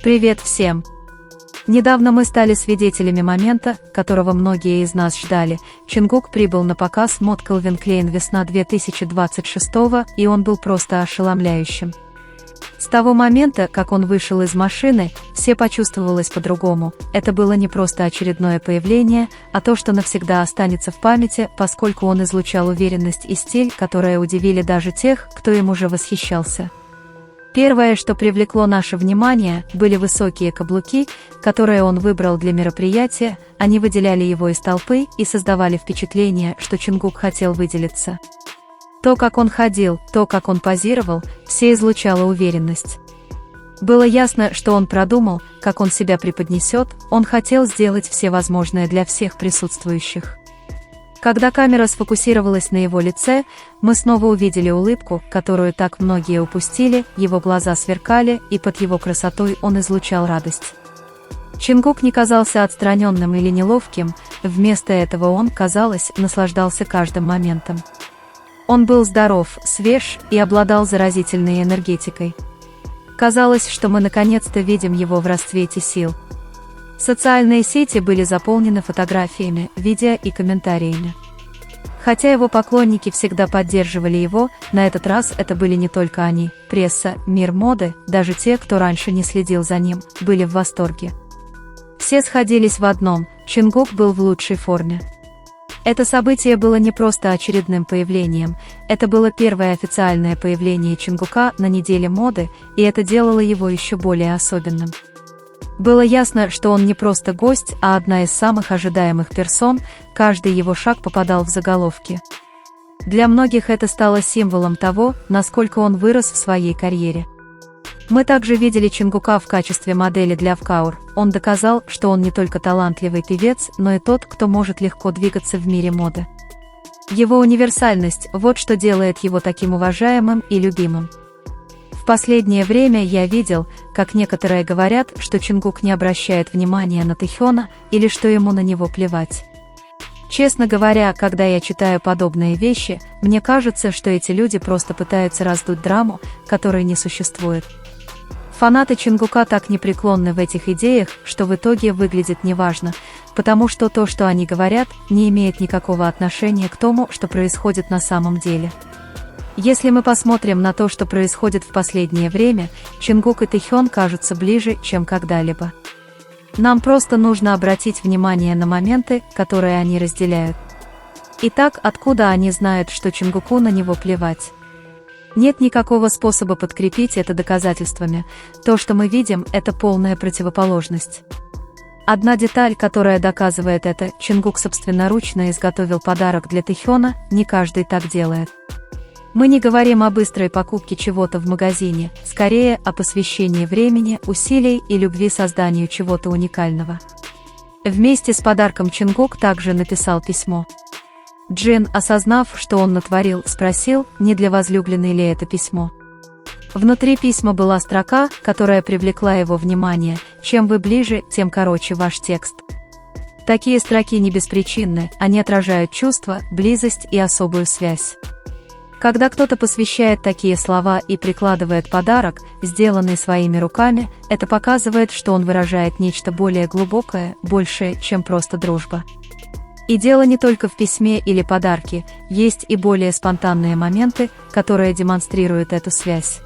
Привет всем! Недавно мы стали свидетелями момента, которого многие из нас ждали. Чингук прибыл на показ мод Calvin Klein весна 2026, и он был просто ошеломляющим. С того момента, как он вышел из машины, все почувствовалось по-другому. Это было не просто очередное появление, а то, что навсегда останется в памяти, поскольку он излучал уверенность и стиль, которые удивили даже тех, кто им уже восхищался. Первое, что привлекло наше внимание, были высокие каблуки, которые он выбрал для мероприятия. Они выделяли его из толпы и создавали впечатление, что Чингук хотел выделиться. То, как он ходил, то, как он позировал, все излучало уверенность. Было ясно, что он продумал, как он себя преподнесет, он хотел сделать все возможное для всех присутствующих. Когда камера сфокусировалась на его лице, мы снова увидели улыбку, которую так многие упустили, его глаза сверкали, и под его красотой он излучал радость. Чингук не казался отстраненным или неловким, вместо этого он, казалось, наслаждался каждым моментом. Он был здоров, свеж и обладал заразительной энергетикой. Казалось, что мы наконец-то видим его в расцвете сил. Социальные сети были заполнены фотографиями, видео и комментариями. Хотя его поклонники всегда поддерживали его, на этот раз это были не только они. Пресса, мир моды, даже те, кто раньше не следил за ним, были в восторге. Все сходились в одном: Чингук был в лучшей форме. Это событие было не просто очередным появлением, это было первое официальное появление Чингука на неделе моды, и это делало его еще более особенным. Было ясно, что он не просто гость, а одна из самых ожидаемых персон, каждый его шаг попадал в заголовки. Для многих это стало символом того, насколько он вырос в своей карьере. Мы также видели Чингука в качестве модели для Vkaur. Он доказал, что он не только талантливый певец, но и тот, кто может легко двигаться в мире моды. Его универсальность – вот что делает его таким уважаемым и любимым. В последнее время я видел, как некоторые говорят, что Чингук не обращает внимания на Тэхёна или что ему на него плевать. Честно говоря, когда я читаю подобные вещи, мне кажется, что эти люди просто пытаются раздуть драму, которой не существует. Фанаты Чингука так непреклонны в этих идеях, что в итоге выглядит неважно, потому что то, что они говорят, не имеет никакого отношения к тому, что происходит на самом деле. Если мы посмотрим на то, что происходит в последнее время, Чингук и Тэхён кажутся ближе, чем когда-либо. Нам просто нужно обратить внимание на моменты, которые они разделяют. Итак, откуда они знают, что Чингуку на него плевать? Нет никакого способа подкрепить это доказательствами. То, что мы видим, это полная противоположность. Одна деталь, которая доказывает это: Чингук собственноручно изготовил подарок для Тэхёна, не каждый так делает. Мы не говорим о быстрой покупке чего-то в магазине, скорее о посвящении времени, усилий и любви созданию чего-то уникального. Вместе с подарком Чингук также написал письмо. Джин, осознав, что он натворил, спросил, не для возлюбленной ли это письмо. Внутри письма была строка, которая привлекла его внимание: «Чем вы ближе, тем короче ваш текст». Такие строки не беспричинны, они отражают чувства, близость и особую связь. Когда кто-то посвящает такие слова и прикладывает подарок, сделанный своими руками, это показывает, что он выражает нечто более глубокое, большее, чем просто дружба. И дело не только в письме или подарке, есть и более спонтанные моменты, которые демонстрируют эту связь.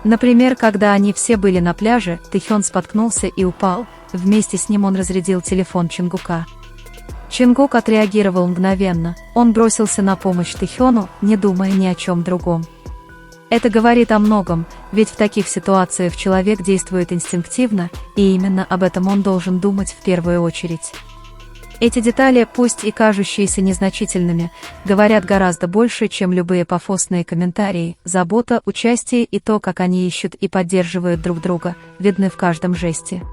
Например, когда они все были на пляже, Тэхён споткнулся и упал, вместе с ним он разрядил телефон Чингука. Чингук отреагировал мгновенно, он бросился на помощь Тэхёну, не думая ни о чем другом. Это говорит о многом, ведь в таких ситуациях человек действует инстинктивно, и именно об этом он должен думать в первую очередь. Эти детали, пусть и кажущиеся незначительными, говорят гораздо больше, чем любые пафосные комментарии. Забота, участие и то, как они ищут и поддерживают друг друга, видны в каждом жесте.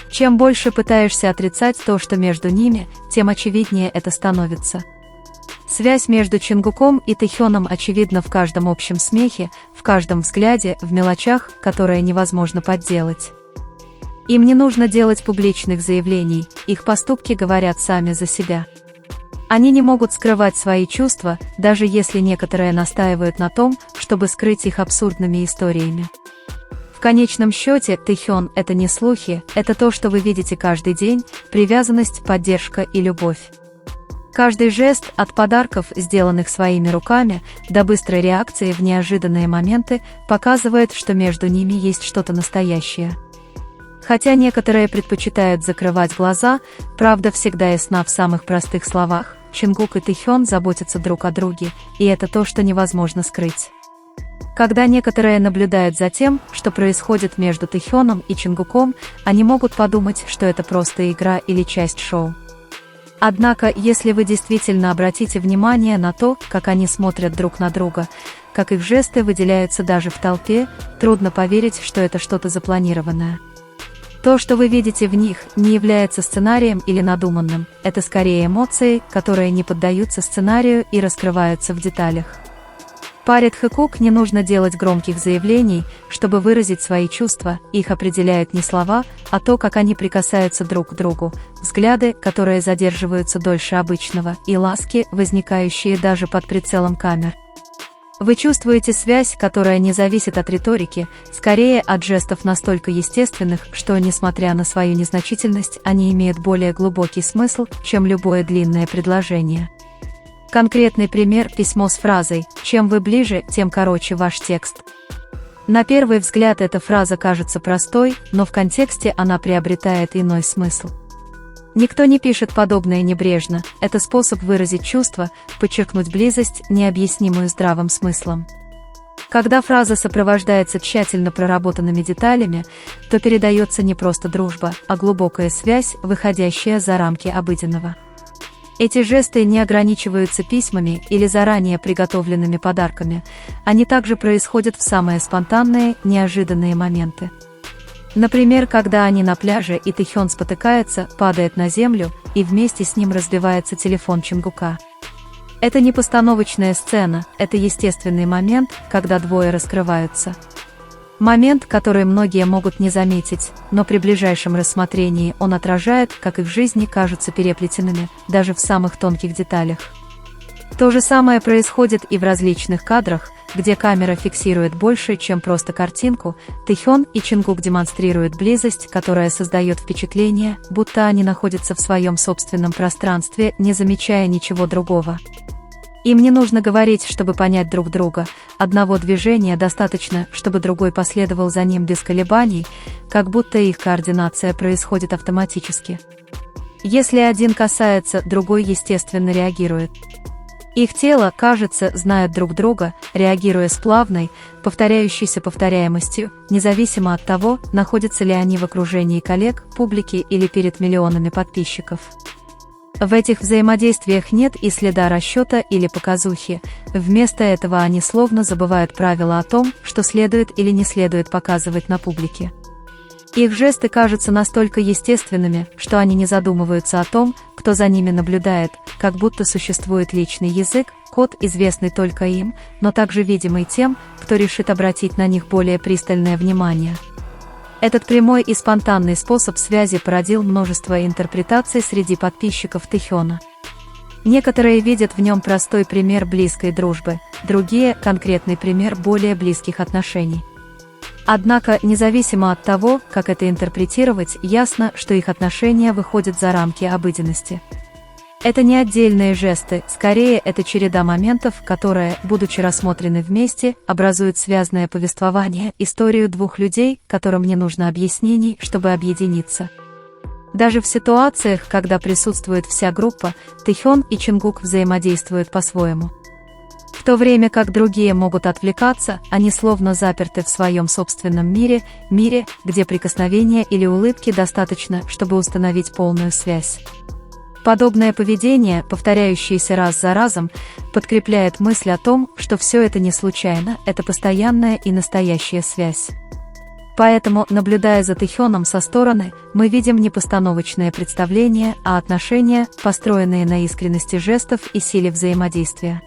Чем больше пытаешься отрицать то, что между ними, тем очевиднее это становится. Связь между Чингуком и Тэхёном очевидна в каждом общем смехе, в каждом взгляде, в мелочах, которые невозможно подделать. Им не нужно делать публичных заявлений, их поступки говорят сами за себя. Они не могут скрывать свои чувства, даже если некоторые настаивают на том, чтобы скрыть их абсурдными историями. В конечном счете, Тэхён — это не слухи, это то, что вы видите каждый день, привязанность, поддержка и любовь. Каждый жест, от подарков, сделанных своими руками, до быстрой реакции в неожиданные моменты, показывает, что между ними есть что-то настоящее. Хотя некоторые предпочитают закрывать глаза, правда всегда ясна в самых простых словах. Чингук и Тэхён заботятся друг о друге, и это то, что невозможно скрыть. Когда некоторые наблюдают за тем, что происходит между Тэхёном и Чингуком, они могут подумать, что это просто игра или часть шоу. Однако, если вы действительно обратите внимание на то, как они смотрят друг на друга, как их жесты выделяются даже в толпе, трудно поверить, что это что-то запланированное. То, что вы видите в них, не является сценарием или надуманным, это скорее эмоции, которые не поддаются сценарию и раскрываются в деталях. Паре Тхэкук не нужно делать громких заявлений, чтобы выразить свои чувства, их определяют не слова, а то, как они прикасаются друг к другу, взгляды, которые задерживаются дольше обычного, и ласки, возникающие даже под прицелом камер. Вы чувствуете связь, которая не зависит от риторики, скорее от жестов настолько естественных, что, несмотря на свою незначительность, они имеют более глубокий смысл, чем любое длинное предложение. Конкретный пример – письмо с фразой «Чем вы ближе, тем короче ваш текст». На первый взгляд эта фраза кажется простой, но в контексте она приобретает иной смысл. Никто не пишет подобное небрежно, это способ выразить чувство, подчеркнуть близость, необъяснимую здравым смыслом. Когда фраза сопровождается тщательно проработанными деталями, то передается не просто дружба, а глубокая связь, выходящая за рамки обыденного. Эти жесты не ограничиваются письмами или заранее приготовленными подарками, они также происходят в самые спонтанные, неожиданные моменты. Например, когда они на пляже и Тэхён спотыкается, падает на землю, и вместе с ним разбивается телефон Чингука. Это не постановочная сцена, это естественный момент, когда двое раскрываются. Момент, который многие могут не заметить, но при ближайшем рассмотрении он отражает, как их жизни кажутся переплетенными, даже в самых тонких деталях. То же самое происходит и в различных кадрах, где камера фиксирует больше, чем просто картинку. Тэхён и Чингук демонстрируют близость, которая создает впечатление, будто они находятся в своем собственном пространстве, не замечая ничего другого. Им не нужно говорить, чтобы понять друг друга, одного движения достаточно, чтобы другой последовал за ним без колебаний, как будто их координация происходит автоматически. Если один касается, другой естественно реагирует. Их тело, кажется, знают друг друга, реагируя с плавной, повторяющейся повторяемостью, независимо от того, находятся ли они в окружении коллег, публики или перед миллионами подписчиков. В этих взаимодействиях нет и следа расчета или показухи, вместо этого они словно забывают правила о том, что следует или не следует показывать на публике. Их жесты кажутся настолько естественными, что они не задумываются о том, кто за ними наблюдает, как будто существует личный язык, код, известный только им, но также видимый тем, кто решит обратить на них более пристальное внимание. Этот прямой и спонтанный способ связи породил множество интерпретаций среди подписчиков Тэхёна. Некоторые видят в нем простой пример близкой дружбы, другие – конкретный пример более близких отношений. Однако, независимо от того, как это интерпретировать, ясно, что их отношения выходят за рамки обыденности. Это не отдельные жесты, скорее это череда моментов, которые, будучи рассмотрены вместе, образуют связанное повествование, историю двух людей, которым не нужно объяснений, чтобы объединиться. Даже в ситуациях, когда присутствует вся группа, Тэхён и Чингук взаимодействуют по-своему. В то время как другие могут отвлекаться, они словно заперты в своем собственном мире, где прикосновения или улыбки достаточно, чтобы установить полную связь. Подобное поведение, повторяющееся раз за разом, подкрепляет мысль о том, что все это не случайно, это постоянная и настоящая связь. Поэтому, наблюдая за Тэхёном со стороны, мы видим не постановочное представление, а отношения, построенные на искренности жестов и силе взаимодействия.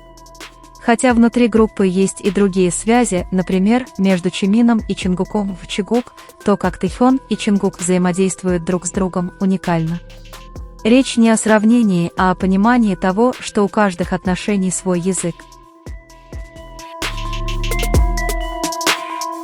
Хотя внутри группы есть и другие связи, например, между Чимином и Чингуком в Чигук, то, как Тэхён и Чингук взаимодействуют друг с другом, уникально. Речь не о сравнении, а о понимании того, что у каждых отношений свой язык.